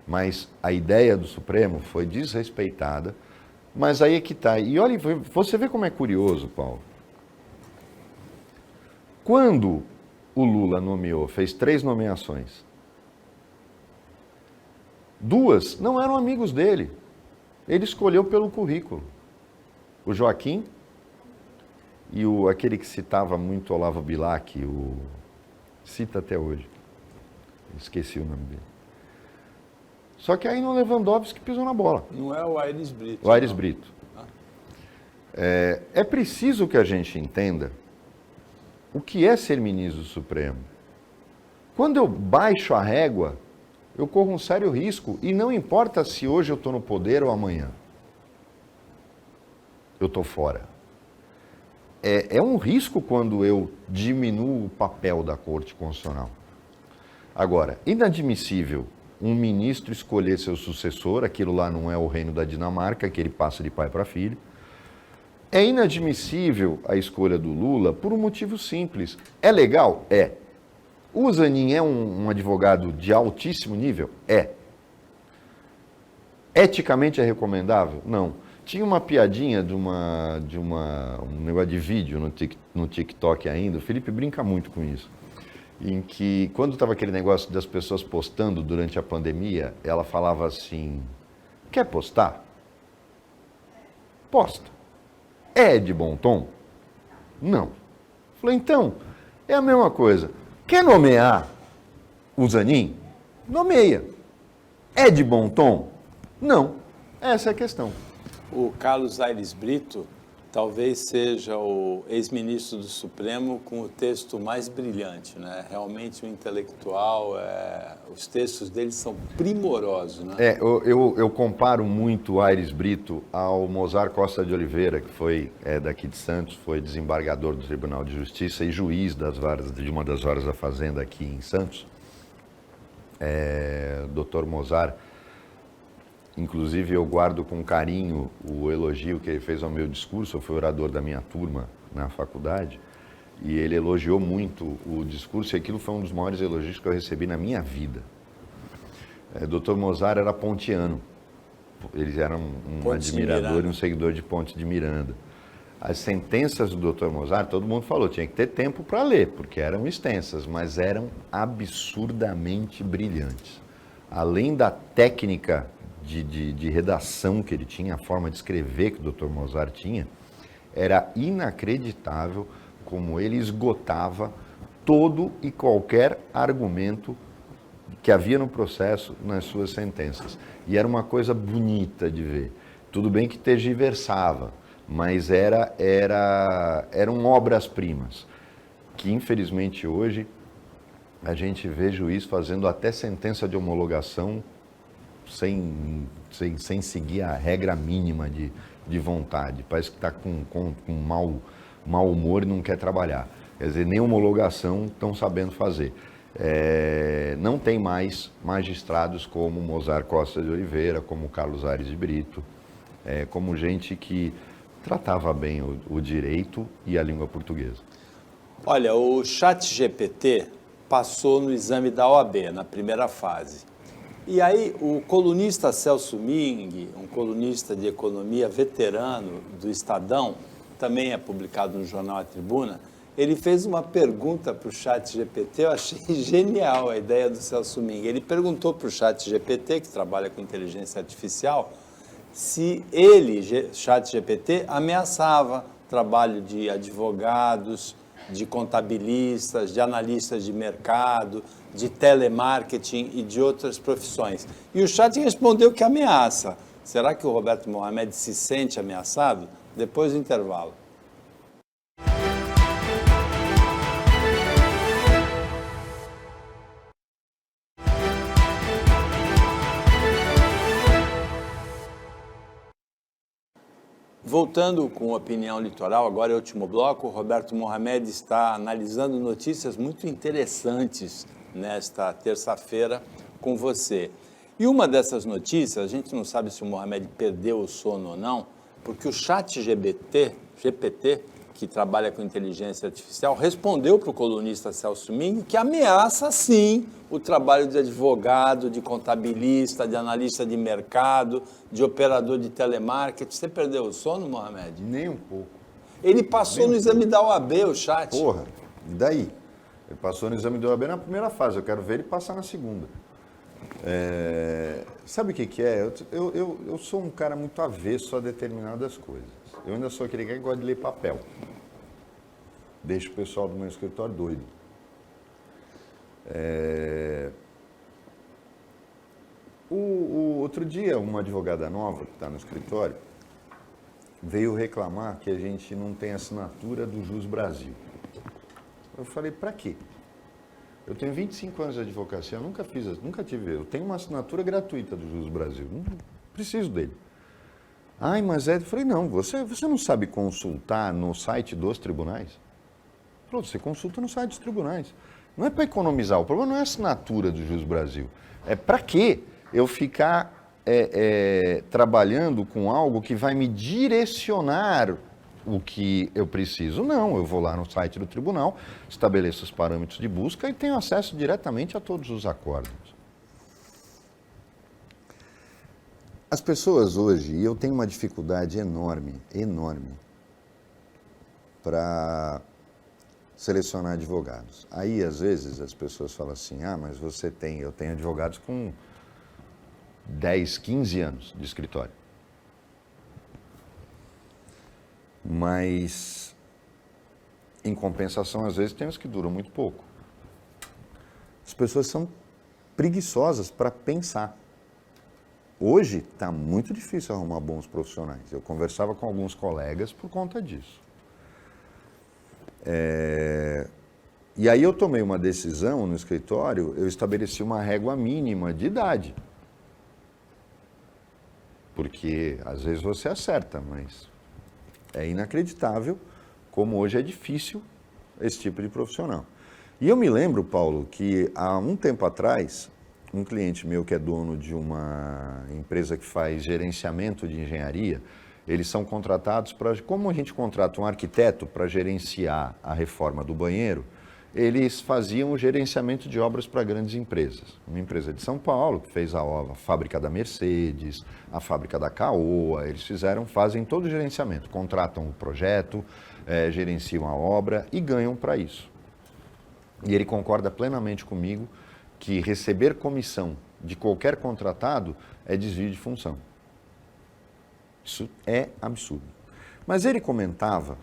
Mas a ideia do Supremo foi desrespeitada, mas aí é que está. E olha, você vê como é curioso, Paulo. Quando o Lula nomeou, fez 3 nomeações, 2 não eram amigos dele. Ele escolheu pelo currículo. O Joaquim e aquele que citava muito Olavo Bilac, cita até hoje. Esqueci o nome dele. Só que aí no Lewandowski pisou na bola.
Não é o Aires Brito.
O Aires Brito. É preciso que a gente entenda o que é ser ministro do Supremo. Quando eu baixo a régua, eu corro um sério risco. E não importa se hoje eu estou no poder ou amanhã. Eu estou fora. É um risco quando eu diminuo o papel da Corte Constitucional. Agora, inadmissível um ministro escolher seu sucessor, aquilo lá não é o reino da Dinamarca, que ele passa de pai para filho. É inadmissível a escolha do Lula por um motivo simples. É legal? É. O Zanin é um advogado de altíssimo nível? É. Eticamente é recomendável? Não. Tinha uma piadinha de um negócio de vídeo no TikTok ainda, o Felipe brinca muito com isso, em que, quando estava aquele negócio das pessoas postando durante a pandemia, ela falava assim, quer postar? Posta. É de bom tom? Não. Falei, então, é a mesma coisa. Quer nomear o Zanin? Nomeia. É de bom tom? Não. Essa é a questão.
O Carlos Aires Brito talvez seja o ex-ministro do Supremo com o texto mais brilhante, né? Realmente um intelectual, os textos dele são primorosos, né?
Eu comparo muito o Aires Brito ao Mozar Costa de Oliveira, que foi daqui de Santos, foi desembargador do Tribunal de Justiça e juiz de uma das varas da Fazenda aqui em Santos. Dr. Mozar, inclusive eu guardo com carinho o elogio que ele fez ao meu discurso. Eu fui orador da minha turma na faculdade e ele elogiou muito o discurso, e aquilo foi um dos maiores elogios que eu recebi na minha vida. Dr. Mozar era pontiano, ele era um admirador e um seguidor de Ponte de Miranda. As sentenças do Dr. Mozar, todo mundo falou, tinha que ter tempo para ler, porque eram extensas, mas eram absurdamente brilhantes. Além da técnica de redação que ele tinha, a forma de escrever que o Dr. Mozar tinha, era inacreditável como ele esgotava todo e qualquer argumento que havia no processo nas suas sentenças. E era uma coisa bonita de ver. Tudo bem que tergiversava, mas eram obras-primas, que infelizmente hoje a gente vê juiz fazendo até sentença de homologação sem seguir a regra mínima de vontade. Parece que está com mau humor e não quer trabalhar. Quer dizer, nem homologação estão sabendo fazer. Não tem mais magistrados como Mozart Costa de Oliveira, como Carlos Aires de Brito, como gente que tratava bem o direito e a língua portuguesa.
Olha, o ChatGPT passou no exame da OAB, na primeira fase. E aí o colunista Celso Ming, um colunista de economia veterano do Estadão, também é publicado no jornal A Tribuna, ele fez uma pergunta para o ChatGPT, eu achei genial a ideia do Celso Ming. Ele perguntou para o ChatGPT, que trabalha com inteligência artificial, se ele, ChatGPT, ameaçava o trabalho de advogados, de contabilistas, de analistas de mercado, de telemarketing e de outras profissões. E o Chat respondeu que ameaça. Será que o Roberto Mohamed se sente ameaçado? Depois do intervalo. Voltando com Opinião Litoral, agora é o último bloco, o Roberto Mohamed está analisando notícias muito interessantes nesta terça-feira com você. E uma dessas notícias, a gente não sabe se o Mohamed perdeu o sono ou não, porque o ChatGPT, que trabalha com inteligência artificial, respondeu para o colunista Celso Ming que ameaça, sim, o trabalho de advogado, de contabilista, de analista de mercado, de operador de telemarketing. Você perdeu o sono, Mohamed?
Nem um pouco.
Ele passou no exame da OAB, o Chat.
Porra, e daí? Ele passou no exame da OAB na primeira fase, eu quero ver ele passar na segunda. Sabe o que é? Eu sou um cara muito avesso a determinadas coisas. Eu ainda sou aquele cara que gosta de ler papel. Deixa o pessoal do meu escritório doido. Outro dia, uma advogada nova que está no escritório veio reclamar que a gente não tem assinatura do Jus Brasil. Eu falei, para quê? Eu tenho 25 anos de advocacia, eu nunca tive. Eu tenho uma assinatura gratuita do Jus Brasil, não preciso dele. Ai, mas eu falei, não, você não sabe consultar no site dos tribunais? Falou, você consulta no site dos tribunais. Não é para economizar, o problema não é a assinatura do Jus Brasil. É para quê eu ficar trabalhando com algo que vai me direcionar o que eu preciso? Não, eu vou lá no site do tribunal, estabeleço os parâmetros de busca e tenho acesso diretamente a todos os acordos. As pessoas hoje, e eu tenho uma dificuldade enorme para selecionar advogados. Aí, às vezes, as pessoas falam assim, mas eu tenho advogados com 10, 15 anos de escritório. Mas, em compensação, às vezes, tem os que duram muito pouco. As pessoas são preguiçosas para pensar. Hoje está muito difícil arrumar bons profissionais. Eu conversava com alguns colegas por conta disso. E aí eu tomei uma decisão no escritório, eu estabeleci uma régua mínima de idade. Porque às vezes você acerta, mas é inacreditável como hoje é difícil esse tipo de profissional. E eu me lembro, Paulo, que há um tempo atrás, um cliente meu que é dono de uma empresa que faz gerenciamento de engenharia, eles são contratados para, como a gente contrata um arquiteto para gerenciar a reforma do banheiro, eles faziam o gerenciamento de obras para grandes empresas. Uma empresa de São Paulo, que fez a fábrica da Mercedes, a fábrica da Caoa, eles fazem todo o gerenciamento, contratam o projeto, gerenciam a obra e ganham para isso. E ele concorda plenamente comigo que receber comissão de qualquer contratado é desvio de função. Isso é absurdo. Mas ele comentava,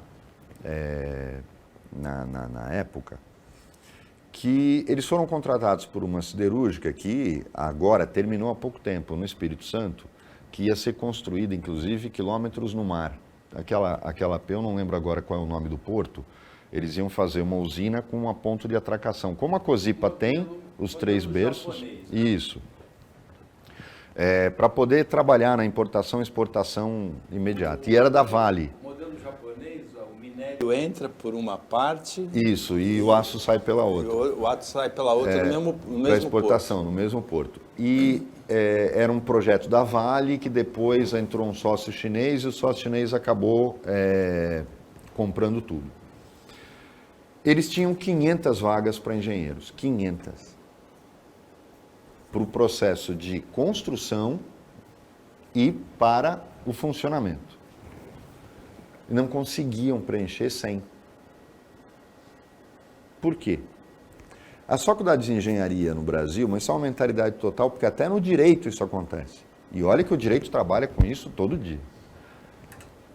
na época, que eles foram contratados por uma siderúrgica que agora terminou há pouco tempo no Espírito Santo, que ia ser construída, inclusive, quilômetros no mar. Aquela eu não lembro agora qual é o nome do porto, eles iam fazer uma usina com uma ponto de atracação. Como a Cosipa tem os 3 berços, isso, para poder trabalhar na importação e exportação imediata. E era da Vale.
O modelo japonês, o minério entra por uma parte...
Isso, e o aço sai pela outra.
O aço sai pela outra no mesmo
para exportação, porto. No mesmo porto. E era um projeto da Vale, que depois entrou um sócio chinês, e o sócio chinês acabou comprando tudo. Eles tinham 500 vagas para engenheiros, 500. Para o processo de construção e para o funcionamento. E não conseguiam preencher 100. Por quê? As faculdades de engenharia no Brasil, mas isso é uma mentalidade total, porque até no direito isso acontece. E olha que o direito trabalha com isso todo dia.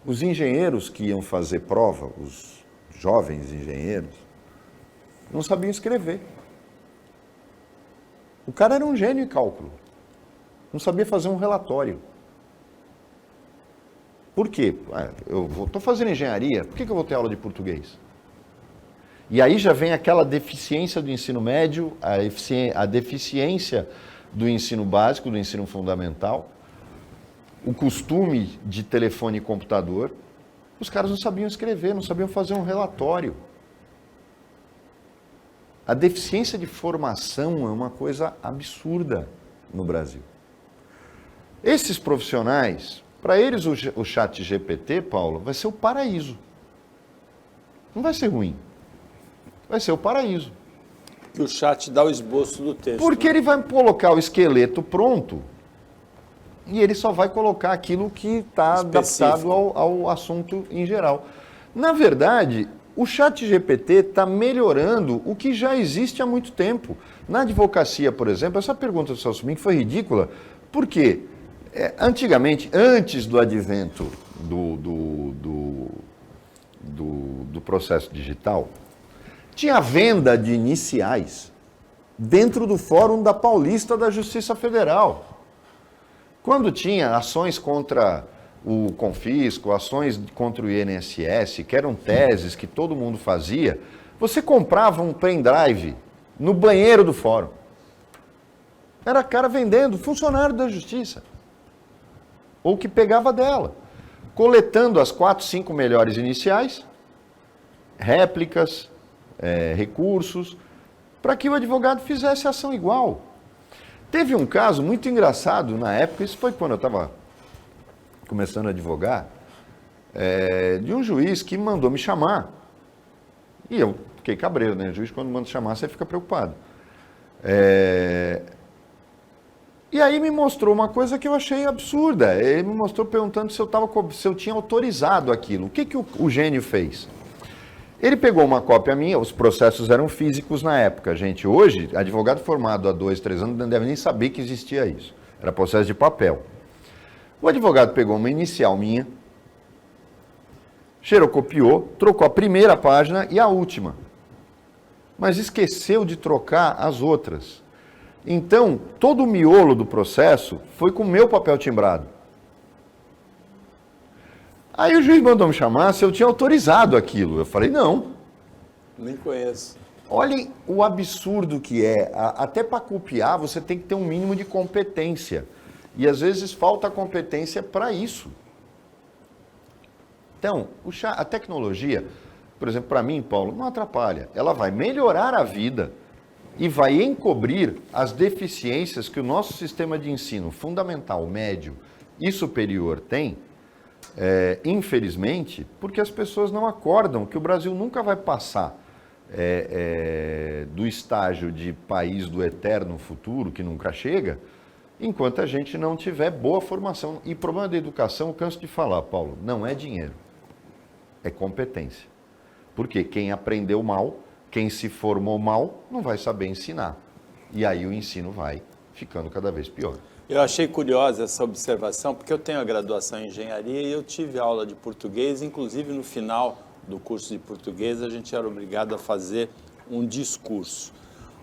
Os engenheiros que iam fazer prova, os jovens engenheiros, não sabiam escrever. O cara era um gênio em cálculo. Não sabia fazer um relatório. Por quê? Eu estou fazendo engenharia, por que eu vou ter aula de português? E aí já vem aquela deficiência do ensino médio, a deficiência do ensino básico, do ensino fundamental, o costume de telefone e computador. Os caras não sabiam escrever, não sabiam fazer um relatório. A deficiência de formação é uma coisa absurda no Brasil. Esses profissionais, para eles o ChatGPT, Paulo, vai ser o paraíso. Não vai ser ruim. Vai ser o paraíso.
Que o chat dá o esboço do texto.
Porque ele vai colocar o esqueleto pronto e ele só vai colocar aquilo que está adaptado ao assunto em geral. Na verdade, o ChatGPT está melhorando o que já existe há muito tempo. Na advocacia, por exemplo, essa pergunta do Celso Mink foi ridícula, porque antigamente, antes do advento do processo digital, tinha venda de iniciais dentro do Fórum da Paulista da Justiça Federal. Quando tinha ações contra o confisco, ações contra o INSS, que eram teses que todo mundo fazia, você comprava um pendrive no banheiro do fórum. Era cara vendendo, funcionário da justiça. Ou que pegava dela, coletando as 4, 5 melhores iniciais, réplicas, recursos, para que o advogado fizesse ação igual. Teve um caso muito engraçado na época, isso foi quando eu estava começando a advogar, de um juiz que mandou me chamar. E eu fiquei cabreiro, né? O juiz, quando manda chamar, você fica preocupado. E aí me mostrou uma coisa que eu achei absurda. Ele me mostrou perguntando se eu tinha autorizado aquilo. O que o gênio fez? Ele pegou uma cópia minha, os processos eram físicos na época, gente. Hoje, advogado formado há 2, 3 anos não deve nem saber que existia isso. Era processo de papel. O advogado pegou uma inicial minha, xerocopiou, trocou a primeira página e a última. Mas esqueceu de trocar as outras. Então, todo o miolo do processo foi com o meu papel timbrado. Aí o juiz mandou me chamar se eu tinha autorizado aquilo. Eu falei, não.
Nem conheço.
Olhem o absurdo que é. Até para copiar, você tem que ter um mínimo de competência. E às vezes falta competência para isso. Então, a tecnologia, por exemplo, para mim, Paulo, não atrapalha. Ela vai melhorar a vida e vai encobrir as deficiências que o nosso sistema de ensino fundamental, médio e superior tem, infelizmente, porque as pessoas não acordam que o Brasil nunca vai passar do estágio de país do eterno futuro, que nunca chega, enquanto a gente não tiver boa formação. E problema da educação, eu canso de falar, Paulo, não é dinheiro, é competência. Porque quem aprendeu mal, quem se formou mal, não vai saber ensinar. E aí o ensino vai ficando cada vez pior.
Eu achei curiosa essa observação, porque eu tenho a graduação em engenharia e eu tive aula de português, inclusive no final do curso de português a gente era obrigado a fazer um discurso.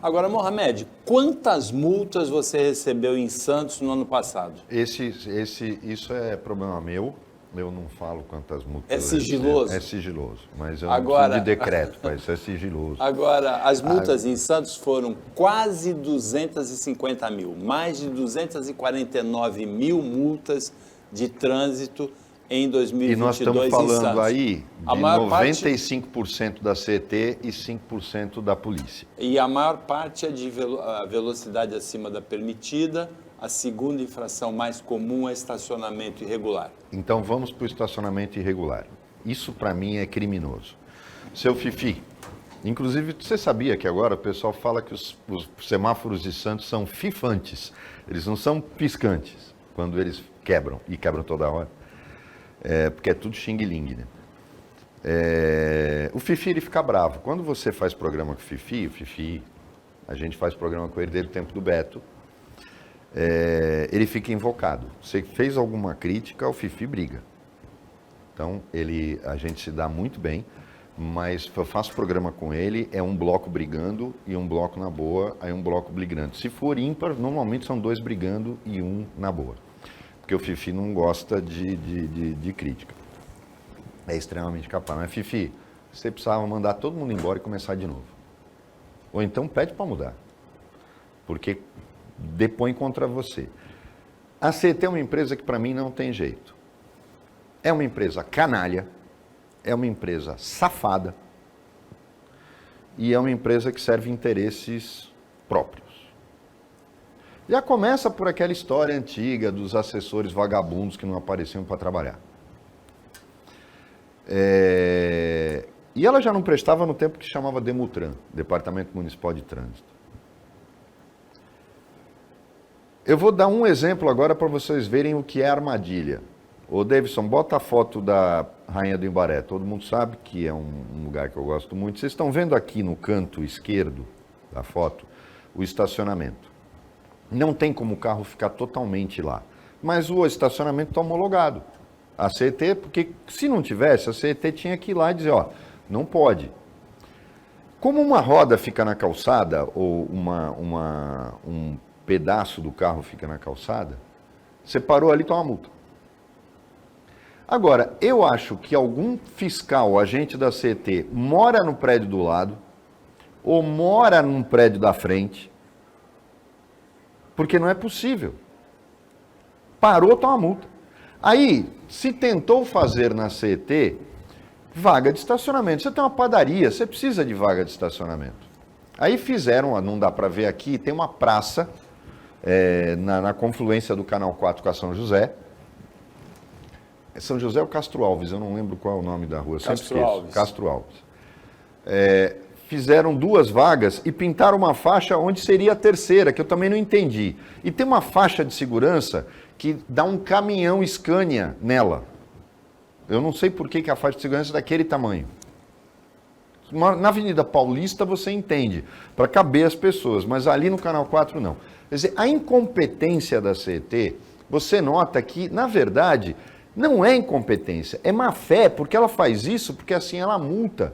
Agora, Mohamed, quantas multas você recebeu em Santos no ano passado?
Isso é problema meu. Eu não falo quantas multas.
É sigiloso?
É sigiloso, mas eu
Agora,
não preciso de decreto, mas isso é sigiloso.
Agora, as multas em Santos foram quase 250 mil, mais de 249 mil multas de trânsito em 2022
e nós estamos falando aí de 95% da CET e 5% da polícia.
E a maior parte é de velocidade acima da permitida. A segunda infração mais comum é estacionamento irregular.
Então vamos para o estacionamento irregular. Isso para mim é criminoso. Seu Fifi, inclusive você sabia que agora o pessoal fala que os semáforos de Santos são fifantes. Eles não são piscantes quando eles quebram, e quebram toda hora. Porque é tudo xing-ling, né? O Fifi ele fica bravo. Quando você faz programa com o Fifi, a gente faz programa com ele desde o tempo do Beto, ele fica invocado. Você fez alguma crítica, o Fifi briga. Então, a gente se dá muito bem, mas eu faço programa com ele, é um bloco brigando e um bloco na boa, aí um bloco brigando. Se for ímpar, normalmente são 2 brigando e 1 na boa. Porque o Fifi não gosta de crítica. É extremamente capaz. Mas, Fifi, você precisava mandar todo mundo embora e começar de novo. Ou então pede para mudar. Porque depõe contra você. A CET é uma empresa que para mim não tem jeito. É uma empresa canalha, é uma empresa safada e é uma empresa que serve interesses próprios. Já começa por aquela história antiga dos assessores vagabundos que não apareciam para trabalhar. E ela já não prestava no tempo que chamava Demutran, Departamento Municipal de Trânsito. Eu vou dar um exemplo agora para vocês verem o que é armadilha. Ô, Davidson, bota a foto da Rainha do Embaré. Todo mundo sabe que é um lugar que eu gosto muito. Vocês estão vendo aqui no canto esquerdo da foto o estacionamento. Não tem como o carro ficar totalmente lá. Mas o estacionamento está homologado. A CET, porque se não tivesse, a CET tinha que ir lá e dizer, ó, não pode. Como uma roda fica na calçada ou um pedaço do carro fica na calçada, você parou ali, toma multa. Agora, eu acho que algum fiscal, agente da CET, mora no prédio do lado ou mora num prédio da frente, porque não é possível. Parou, toma multa. Aí, se tentou fazer na CET, vaga de estacionamento. Você tem uma padaria, você precisa de vaga de estacionamento. Aí fizeram, não dá para ver aqui, tem uma praça na confluência do Canal 4 com a São José. São José ou Castro Alves, eu não lembro qual é o nome da rua.
Castro Alves.
Castro Alves. Fizeram 2 vagas e pintaram uma faixa onde seria a terceira, que eu também não entendi. E tem uma faixa de segurança que dá um caminhão Scania nela. Eu não sei por que a faixa de segurança é daquele tamanho. Na Avenida Paulista você entende, para caber as pessoas, mas ali no Canal 4 não. Quer dizer, a incompetência da CET, você nota que, na verdade, não é incompetência, é má fé, porque ela faz isso, porque assim ela multa.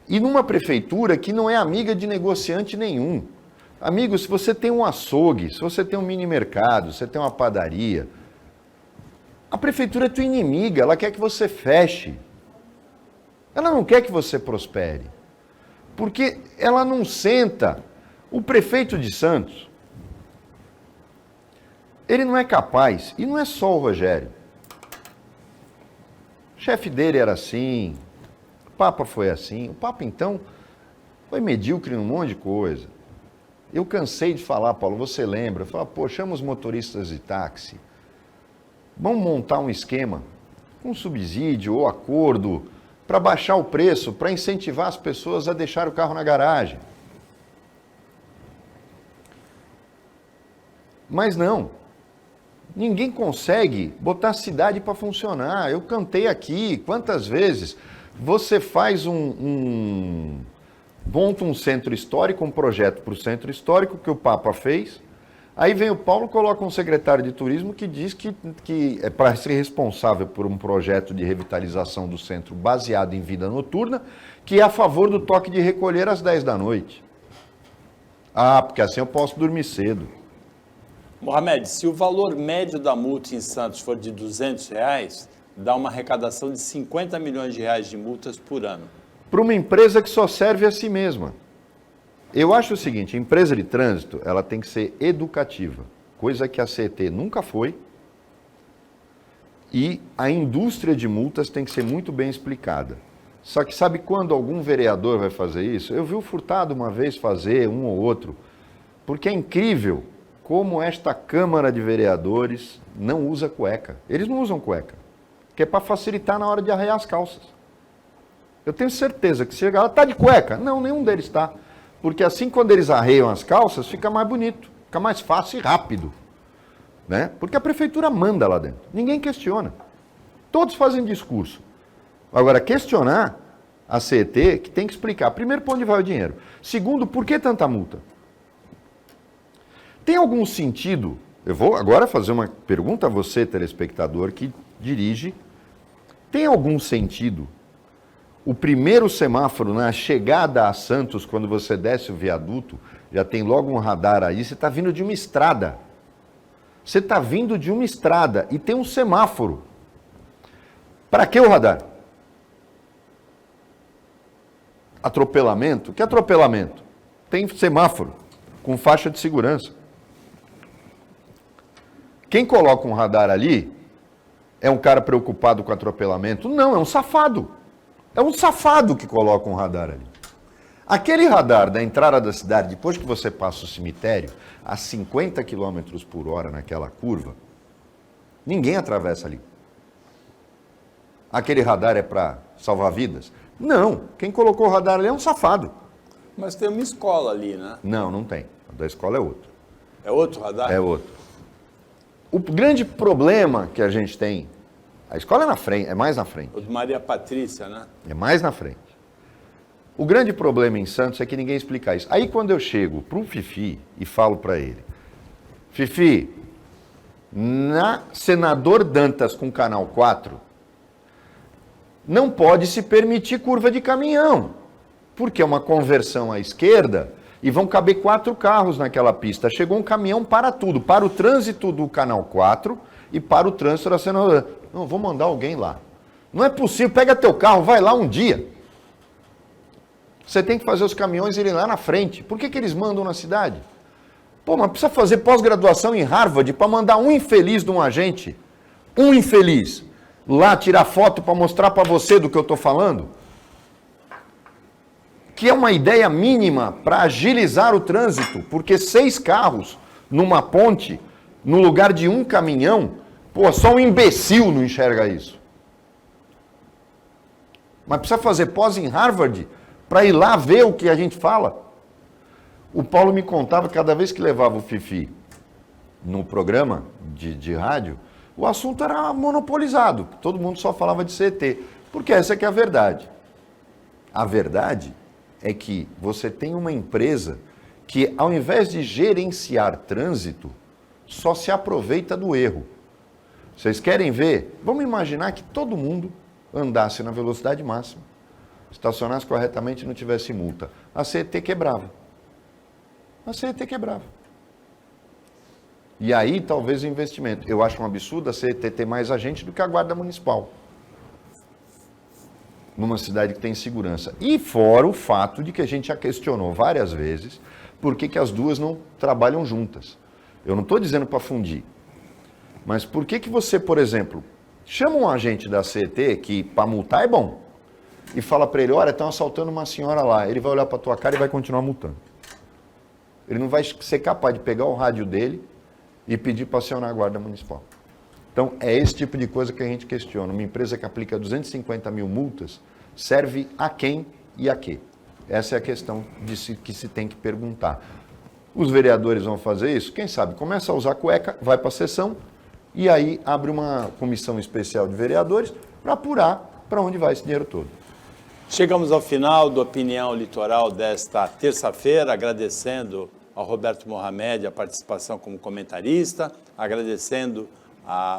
E numa prefeitura que não é amiga de negociante nenhum. Amigo, se você tem um açougue, se você tem um mini mercado, se você tem uma padaria, a prefeitura é tua inimiga, ela quer que você feche. Ela não quer que você prospere. Porque ela não senta. O prefeito de Santos, ele não é capaz, e não é só o Rogério. O chefe dele era assim, o Papa foi assim. O Papa, então, foi medíocre num monte de coisa. Eu cansei de falar, Paulo, você lembra? Eu falava, pô, chama os motoristas de táxi. Vamos montar um esquema, um subsídio ou acordo, para baixar o preço, para incentivar as pessoas a deixar o carro na garagem. Mas não, ninguém consegue botar a cidade para funcionar. Eu cantei aqui, quantas vezes você faz monta um centro histórico, um projeto para o centro histórico que o Papa fez, aí vem o Paulo, coloca um secretário de turismo que diz que é para ser responsável por um projeto de revitalização do centro baseado em vida noturna, que é a favor do toque de recolher às 10 da noite. Ah, porque assim eu posso dormir cedo.
Mohamed, se o valor médio da multa em Santos for de R$ 200, dá uma arrecadação de 50 milhões de reais de multas por ano.
Para uma empresa que só serve a si mesma. Eu acho o seguinte, a empresa de trânsito, ela tem que ser educativa, coisa que a CET nunca foi, e a indústria de multas tem que ser muito bem explicada. Só que sabe quando algum vereador vai fazer isso? Eu vi o Furtado uma vez fazer, um ou outro, porque é incrível como esta Câmara de Vereadores não usa cueca. Eles não usam cueca, que é para facilitar na hora de arrear as calças. Eu tenho certeza que se chegar lá, tá de cueca? Não, nenhum deles está. Porque assim, quando eles arreiam as calças, fica mais bonito, fica mais fácil e rápido. Né? Porque a prefeitura manda lá dentro. Ninguém questiona. Todos fazem discurso. Agora, questionar a CET, que tem que explicar, primeiro, para onde vai o dinheiro. Segundo, por que tanta multa? Tem algum sentido? Eu vou agora fazer uma pergunta a você, telespectador, que dirige. Tem algum sentido o primeiro semáforo na chegada a Santos, quando você desce o viaduto, já tem logo um radar aí, você está vindo de uma estrada. Você está vindo de uma estrada e tem um semáforo. Para que o radar? Atropelamento? Que atropelamento? Tem semáforo com faixa de segurança. Quem coloca um radar ali é um cara preocupado com atropelamento? Não, é um safado. É um safado que coloca um radar ali. Aquele radar da entrada da cidade, depois que você passa o cemitério, a 50 km por hora naquela curva, ninguém atravessa ali. Aquele radar é para salvar vidas? Não. Quem colocou o radar ali é um safado.
Mas tem uma escola ali, né?
Não, não tem. A da escola é outro.
É outro radar?
É outro. O grande problema que a gente tem, a escola é na frente, é mais na frente.
O de Maria Patrícia, né?
É mais na frente. O grande problema em Santos é que ninguém explica isso. Aí quando eu chego para o Fifi e falo para ele, Fifi, na Senador Dantas com Canal 4, não pode se permitir curva de caminhão, porque é uma conversão à esquerda e vão caber 4 carros naquela pista. Chegou um caminhão para tudo, para o trânsito do Canal 4 e para o trânsito da Senador. Não, vou mandar alguém lá. Não é possível, pega teu carro, vai lá um dia. Você tem que fazer os caminhões irem lá na frente. Por que eles mandam na cidade? Pô, mas precisa fazer pós-graduação em Harvard para mandar um infeliz de um agente, um infeliz, lá tirar foto para mostrar para você do que eu estou falando? Que é uma ideia mínima para agilizar o trânsito, porque 6 carros numa ponte, no lugar de um caminhão, pô, só um imbecil não enxerga isso. Mas precisa fazer pós em Harvard para ir lá ver o que a gente fala. O Paulo me contava que cada vez que levava o Fifi no programa de rádio, o assunto era monopolizado. Todo mundo só falava de CET. Porque essa que é a verdade. A verdade é que você tem uma empresa que, ao invés de gerenciar trânsito, só se aproveita do erro. Vocês querem ver? Vamos imaginar que todo mundo andasse na velocidade máxima, estacionasse corretamente e não tivesse multa. A CET quebrava. A CET quebrava. E aí, talvez o investimento. Eu acho um absurdo a CET ter mais agente do que a Guarda Municipal. Numa cidade que tem segurança. E fora o fato de que a gente já questionou várias vezes por que as duas não trabalham juntas. Eu não estou dizendo para fundir. Mas por que você, por exemplo, chama um agente da CET, que para multar é bom, e fala para ele, olha, estão assaltando uma senhora lá. Ele vai olhar para a tua cara e vai continuar multando. Ele não vai ser capaz de pegar o rádio dele e pedir para acionar a Guarda Municipal. Então, é esse tipo de coisa que a gente questiona. Uma empresa que aplica 250 mil multas serve a quem e a quê? Essa é a questão que se tem que perguntar. Os vereadores vão fazer isso? Quem sabe? Começa a usar cueca, vai para a sessão e aí abre uma comissão especial de vereadores para apurar para onde vai esse dinheiro todo.
Chegamos ao final do Opinião Litoral desta terça-feira, agradecendo ao Roberto Mohamed a participação como comentarista, agradecendo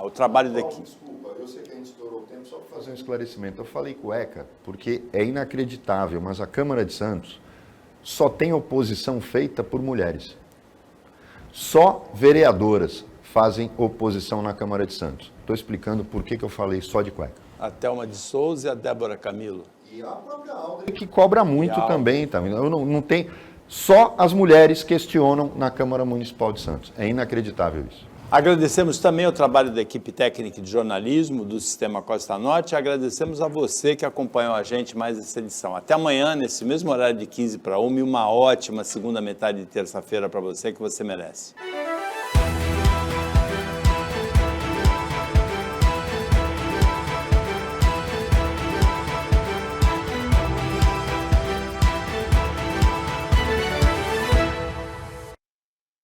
o trabalho da equipe.
Desculpa, eu sei que a gente estourou o tempo, só para fazer um esclarecimento. Eu falei cueca porque é inacreditável, mas a Câmara de Santos só tem oposição feita por mulheres. Só vereadoras fazem oposição na Câmara de Santos. Estou explicando por que eu falei só de cueca.
A Thelma de Souza e a Débora Camilo.
E a própria Aldrin, que cobra muito também. Tá? Eu não tem... Só as mulheres questionam na Câmara Municipal de Santos. É inacreditável isso.
Agradecemos também o trabalho da equipe técnica de jornalismo do Sistema Costa Norte e agradecemos a você que acompanhou a gente mais essa edição. Até amanhã, nesse mesmo horário de 12:45 e uma ótima segunda metade de terça-feira para você que você merece.